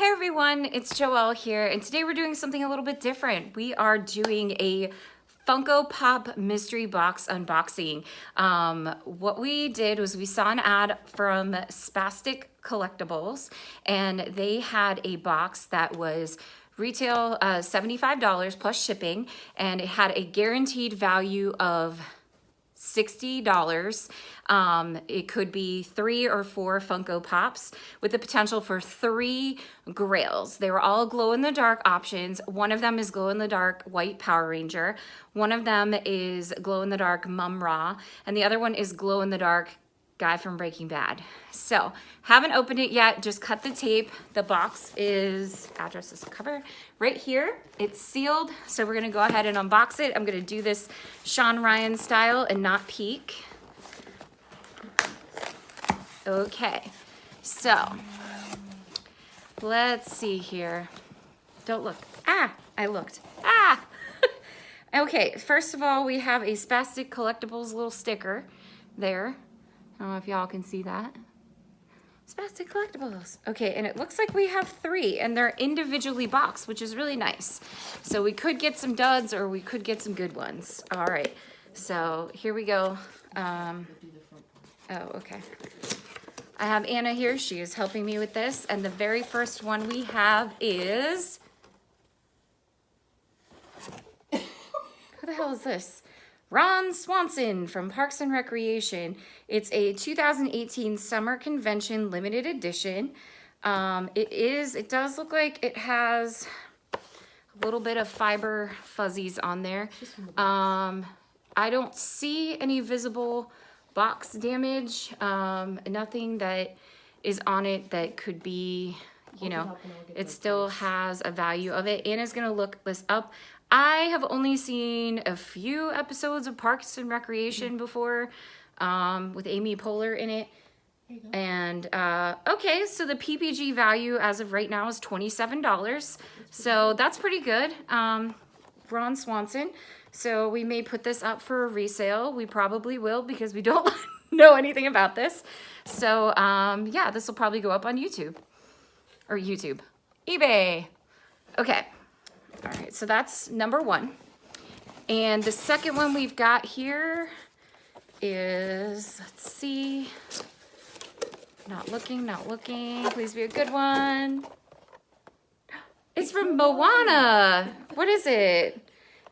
Hey everyone, it's Joelle here, and today we're doing something a little bit different. We are doing a Funko Pop mystery box unboxing. What we did was we saw an ad from Spastic Collectibles, and they had a box that was retail $75 plus shipping, and it had a guaranteed value of $60. It could be 3 or 4 Funko Pops with the potential for 3 grails. They were all glow-in-the-dark options. One of them is glow-in-the-dark white Power Ranger. One of them is glow-in-the-dark Mum Ra. And the other one is glow-in-the-dark guy from Breaking Bad. So, haven't opened it yet, just cut the tape. The box is, address is cover right here. It's sealed, so we're gonna go ahead and unbox it. I'm gonna do this Sean Ryan style and not peek. Okay, so, let's see here. Don't look. Ah, I looked. Ah! Okay, first of all, we have a Spastic Collectibles little sticker there. I don't know if y'all can see that. Spastic Collectibles. Okay, and it looks like we have 3, and they're individually boxed, which is really nice. So we could get some duds, or we could get some good ones. All right, so here we go. Oh, okay. I have Anna here. She is helping me with this, and the very first one we have is... Who the hell is this? Swanson from Parks and Recreation. It's a 2018 Summer Convention limited edition. It does look like it has a little bit of fiber fuzzies on there. I don't see any visible box damage. Nothing that is on it that could be, you know, it still has a value of it. Anna's gonna look this up. I have only seen a few episodes of Parks and Recreation before, with Amy Poehler in it. And, okay, so the PPG value as of right now is $27. So that's pretty good. Ron Swanson. So we may put this up for a resale. We probably will because we don't know anything about this. So, yeah, this will probably go up on YouTube. Or YouTube. eBay. Okay. All right, so that's number 1. And the second one we've got here is, let's see, not looking, please be a good one. It's from Moana. What is it?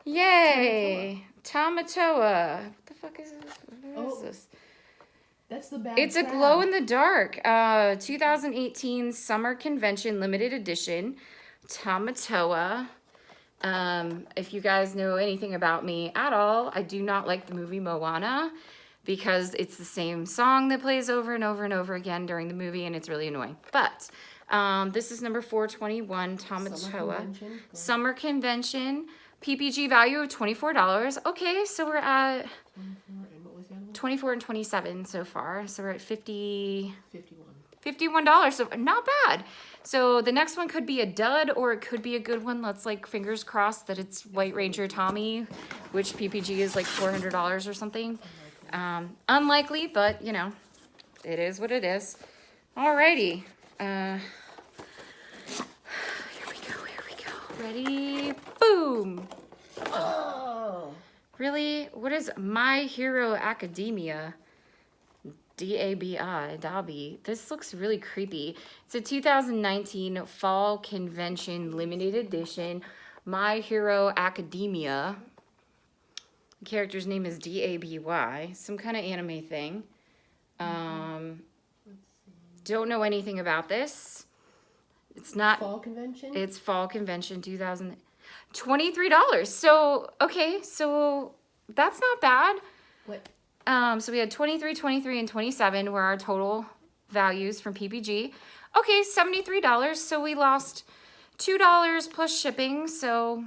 Yay, Tama Toa. What the fuck is this? What is this? That's the bad It's a glow-in-the-dark 2018 Summer Convention limited edition, Tama Toa. If you guys know anything about me at all, I do not like the movie Moana because it's the same song that plays over and over and over again during the movie, and it's really annoying. But this is number 421, Tama Toa. Summer Convention. PPG value of $24. Okay, so we're at 24 and 27 so far. So we're at $51, so not bad. So the next one could be a dud or it could be a good one. Let's like fingers crossed that it's White Ranger Tommy, which PPG is like $400 or something. Unlikely, but you know, it is what it is. Alrighty. Here we go. Ready? Boom. Oh. Really? What is My Hero Academia? Dabby. This looks really creepy. It's a 2019 Fall Convention limited edition. My Hero Academia. The character's name is Dabby. Some kind of anime thing. Don't know anything about this. It's not Fall Convention? It's Fall Convention 23. So, okay, so that's not bad. What? So we had 23, 23, and 27 were our total values from PPG. Okay, $73. So we lost $2 plus shipping. So,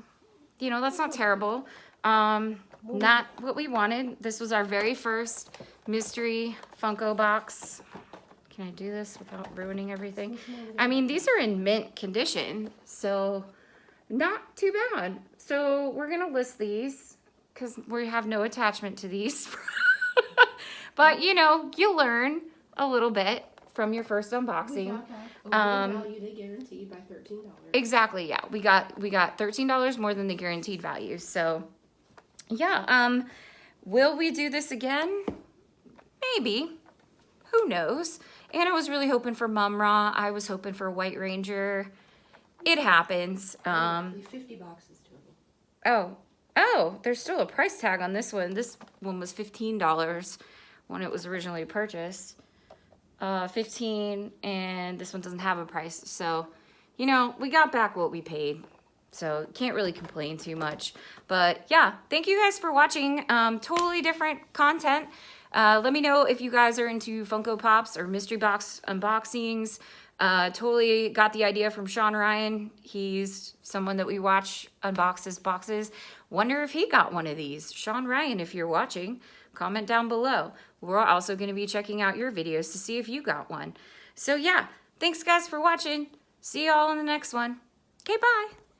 you know, that's not terrible. Not what we wanted. This was our very first mystery Funko box. Can I do this without ruining everything? I mean, these are in mint condition, so not too bad. So we're going to list these because we have no attachment to these. But, you know, you learn a little bit. from your first We unboxing. got back over the value they guaranteed by $13. Exactly, yeah. We got $13 more than the guaranteed value. So yeah, will we do this again? Maybe. Who knows? Anna was really hoping for Mum-Ra. I was hoping for White Ranger. It happens. Roughly 50 boxes total. Oh, there's still a price tag on this one. This one was $15 when it was originally purchased. 15, and this one doesn't have a price. So, you know, we got back what we paid. So can't really complain too much. But yeah, thank you guys for watching. Totally different content. Let me know if you guys are into Funko Pops or mystery box unboxings. Totally got the idea from Sean Ryan. He's someone that we watch unbox his boxes. Wonder if he got one of these. Sean Ryan, if you're watching, comment down below. We're also going to be checking out your videos to see if you got one. So yeah, thanks guys for watching. See y'all in the next one. Okay, bye.